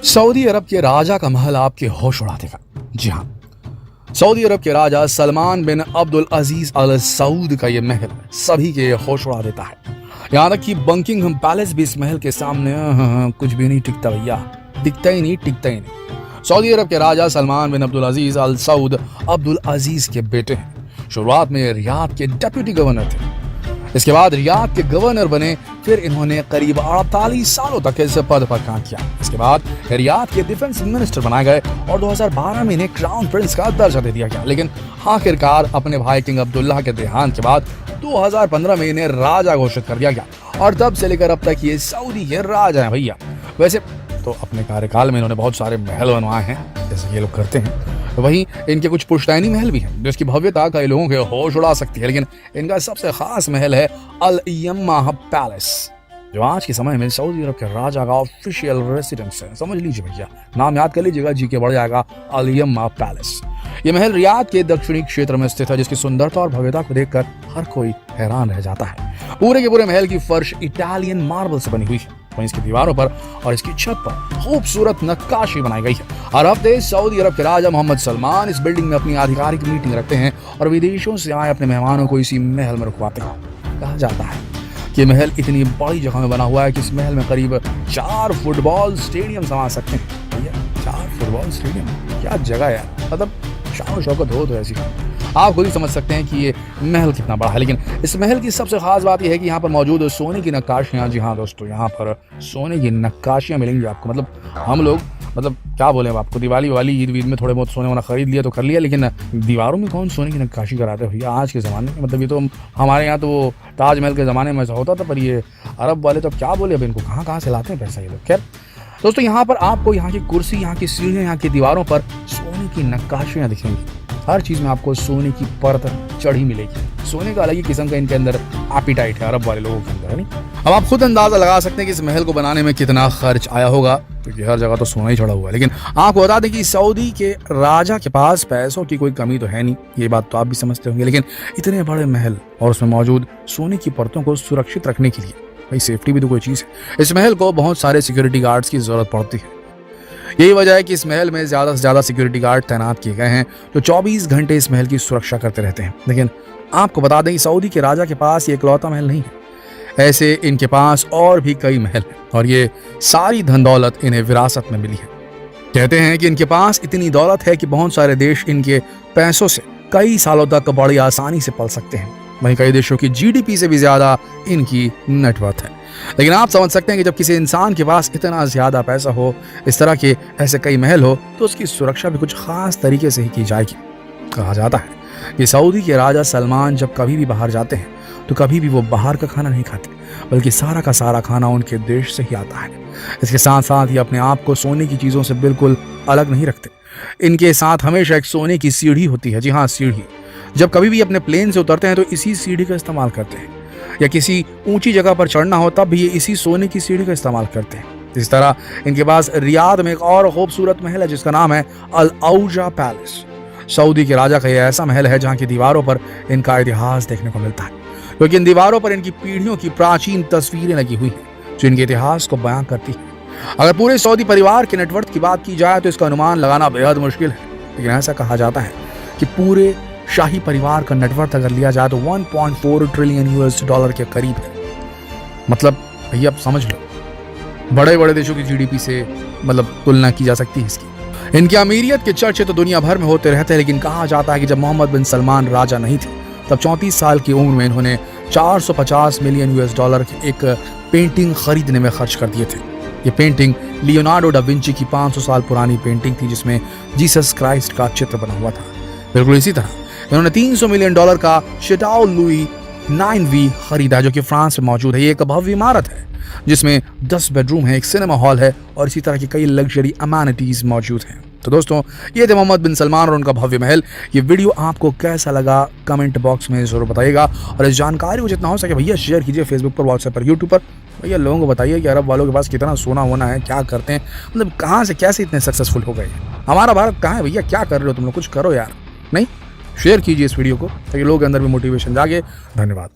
Saudi अरब के राजा का महल आपके होश उड़ा देगा। जी हाँ, सऊदी अरब के राजा सलमान बिन अब्दुल अजीज अल सऊद का ये महल सभी के होश उड़ा देता है। यहाँ तक कि बकिंघम पैलेस भी इस महल के सामने कुछ भी नहीं टिकता भैया, टिकता ही नहीं। सऊदी अरब के राजा सलमान बिन अब्दुल अजीज अल सऊद अब्दुल अजीज के बेटे हैं। शुरुआत में रियाद के डिप्टी गवर्नर थे, इसके बाद रियाद के गवर्नर बने, फिर इन्होंने करीब 48 सालों तक इस पद पर काम किया। इसके बाद रियाद के डिफेंस मिनिस्टर बनाए गए और 2012 में इन्हें क्राउन प्रिंस का दर्जा दे दिया गया। लेकिन आखिरकार अपने भाई किंग अब्दुल्लाह के देहांत के बाद 2015 में इन्हें राजा घोषित कर दिया गया और तब से लेकर अब तक ये सऊदी के राजा हैं भैया। वैसे तो अपने कार्यकाल में इन्होंने बहुत सारे महल बनवाए हैं, जैसे ये लोग करते हैं। वहीं इनके कुछ पुश्तैनी महल भी हैं जिसकी भव्यता कई लोगों के होश उड़ा सकती है, लेकिन इनका सबसे खास महल है अल यम्माह पैलेस, जो आज के समय में सऊदी अरब के राजा का ऑफिशियल रेसिडेंस है। समझ लीजिए भैया, नाम याद कर लीजिएगा, जी के बढ़ जाएगा, अल यम्माह पैलेस। ये महल रियाद के दक्षिणी क्षेत्र में स्थित है, जिसकी सुंदरता और भव्यता को देखकर हर कोई हैरान रह जाता है। पूरे के पूरे महल की फर्श इटालियन मार्बल से बनी हुई है। वहीं इसकी दीवारों पर और इसकी छत पर खूबसूरत नक्काशी बनाई गई है। हर हफ्ते सऊदी अरब के राजा मोहम्मद सलमान इस बिल्डिंग में अपनी आधिकारिक मीटिंग रखते हैं और विदेशों से आए अपने मेहमानों को इसी महल में रुकवाते हैं। कहा जाता है कि महल इतनी बड़ी जगह में बना हुआ है कि इस महल में करीब 4 फुटबॉल स्टेडियम समा सकते हैं। भैया 4 फुटबॉल स्टेडियम, क्या जगह है यार, मतलब शान शौकत हो तो ऐसी। आप खुद ही समझ सकते हैं कि ये महल कितना बड़ा है। लेकिन इस महल की सबसे खास बात यह है कि यहाँ पर मौजूद सोने की नक्काशियाँ। जी हाँ दोस्तों, यहाँ पर सोने की नक्काशियाँ मिलेंगी आपको। मतलब हम लोग क्या बोले आपको, दिवाली ईद में थोड़े बहुत सोने वाला खरीद लिया तो कर लिया, लेकिन दीवारों में कौन सोने की नक्काशी कराते हैं भैया आज के ज़माने में। मतलब ये तो हमारे यहाँ तो ताजमहल के ज़माने में ऐसा होता था, पर ये अरब वाले तो क्या बोले, अब इनको कहाँ से लाते हैं पैसा ये लोग। खैर दोस्तों, यहाँ पर आपको यहाँ की कुर्सी, यहाँ की सीढ़ियाँ, यहाँ की दीवारों पर सोने की नक्काशियाँ दिखेंगी। हर चीज़ में आपको सोने की परत चढ़ी मिलेगी। सोने का अलग ही किस्म का इनके अंदर एपिटाइट है अरब वाले लोगों के अंदर, है नहीं। अब आप खुद अंदाजा लगा सकते हैं कि इस महल को बनाने में कितना खर्च आया होगा, क्योंकि हर जगह तो सोना ही चढ़ा हुआ है। लेकिन आपको बता दें कि सऊदी के राजा के पास पैसों की कोई कमी तो है नहीं, ये बात तो आप भी समझते होंगे। लेकिन इतने बड़े महल और उसमें मौजूद सोने की परतों को सुरक्षित रखने के लिए भाई सेफ्टी भी तो कोई चीज़ है। इस महल को बहुत सारे सिक्योरिटी गार्ड्स की जरूरत पड़ती है। यही वजह है कि इस महल में ज़्यादा से ज़्यादा सिक्योरिटी गार्ड तैनात किए गए हैं, जो 24 घंटे इस महल की सुरक्षा करते रहते हैं। लेकिन आपको बता दें कि सऊदी के राजा के पास ये इकलौता महल नहीं है। ऐसे इनके पास और भी कई महल हैं और ये सारी धन दौलत इन्हें विरासत में मिली है। कहते हैं कि इनके पास इतनी दौलत है कि बहुत सारे देश इनके पैसों से कई सालों तक बड़ी आसानी से पल सकते हैं। वहीं कई देशों की GDP से भी ज़्यादा इनकी नेटवर्थ है। लेकिन आप समझ सकते हैं कि जब किसी इंसान के पास इतना ज़्यादा पैसा हो, इस तरह के ऐसे कई महल हो, तो उसकी सुरक्षा भी कुछ खास तरीके से ही की जाएगी। कहा जाता है कि सऊदी के राजा सलमान जब कभी भी बाहर जाते हैं तो कभी भी वो बाहर का खाना नहीं खाते, बल्कि सारा का सारा खाना उनके देश से ही आता है। इसके साथ साथ ये अपने आप को सोने की चीज़ों से बिल्कुल अलग नहीं रखते। इनके साथ हमेशा एक सोने की सीढ़ी होती है। जी हाँ, सीढ़ी। जब कभी भी अपने प्लेन से उतरते हैं तो इसी सीढ़ी का इस्तेमाल करते हैं, या किसी ऊंची जगह पर चढ़ना हो तब भी ये इसी सोने की सीढ़ी का इस्तेमाल करते हैं। इस तरह इनके पास रियाद में एक और खूबसूरत महल है जिसका नाम है अल औजा पैलेस। सऊदी के राजा का यह ऐसा महल है जहाँ की दीवारों पर इनका इतिहास देखने को मिलता है, क्योंकि इन दीवारों पर इनकी पीढ़ियों की प्राचीन तस्वीरें लगी हुई हैं जो इनके इतिहास को बयां करती है। अगर पूरे सऊदी परिवार के नेटवर्थ की बात की जाए तो इसका अनुमान लगाना बेहद मुश्किल है, लेकिन ऐसा कहा जाता है कि पूरे शाही परिवार का नेटवर्थ अगर लिया जाए तो 1.4 ट्रिलियन US$ के करीब है। मतलब भैया आप समझ लो, बड़े बड़े देशों की GDP से तुलना की जा सकती है इसकी। इनकी अमीरियत के चर्चे तो दुनिया भर में होते रहते हैं, लेकिन कहा जाता है कि जब मोहम्मद बिन सलमान राजा नहीं थे तब 34 साल की उम्र में इन्होंने 450 मिलियन US$ की एक पेंटिंग खरीदने में खर्च कर दिए थे। ये पेंटिंग लियोनार्डो डा विंची की 500 साल पुरानी पेंटिंग थी, जिसमें जीसस क्राइस्ट का चित्र बना हुआ था। बिल्कुल इसी तरह इन्होंने $300 मिलियन का शेटाओ लुई 9V खरीदा, जो कि फ्रांस में मौजूद है। ये एक भव्य इमारत है जिसमें 10 बेडरूम है, एक सिनेमा हॉल है और इसी तरह की कई लग्जरी अमेनिटीज मौजूद हैं। तो दोस्तों, ये थे मोहम्मद बिन सलमान और उनका भव्य महल। ये वीडियो आपको कैसा लगा कमेंट बॉक्स में जरूर बताइएगा, और इस जानकारी को जितना हो सके भैया शेयर कीजिए फेसबुक पर, व्हाट्सएप पर, यूट्यूब पर। भैया लोगों को बताइए कि अरब वालों के पास कितना सोना होना है, क्या करते हैं, कहाँ से कैसे इतने सक्सेसफुल हो गए। हमारा भारत कहाँ है भैया, क्या कर रहे हो तुम लोग, कुछ करो यार। नहीं, शेयर कीजिए इस वीडियो को ताकि लोगों के अंदर भी मोटिवेशन जागे। धन्यवाद।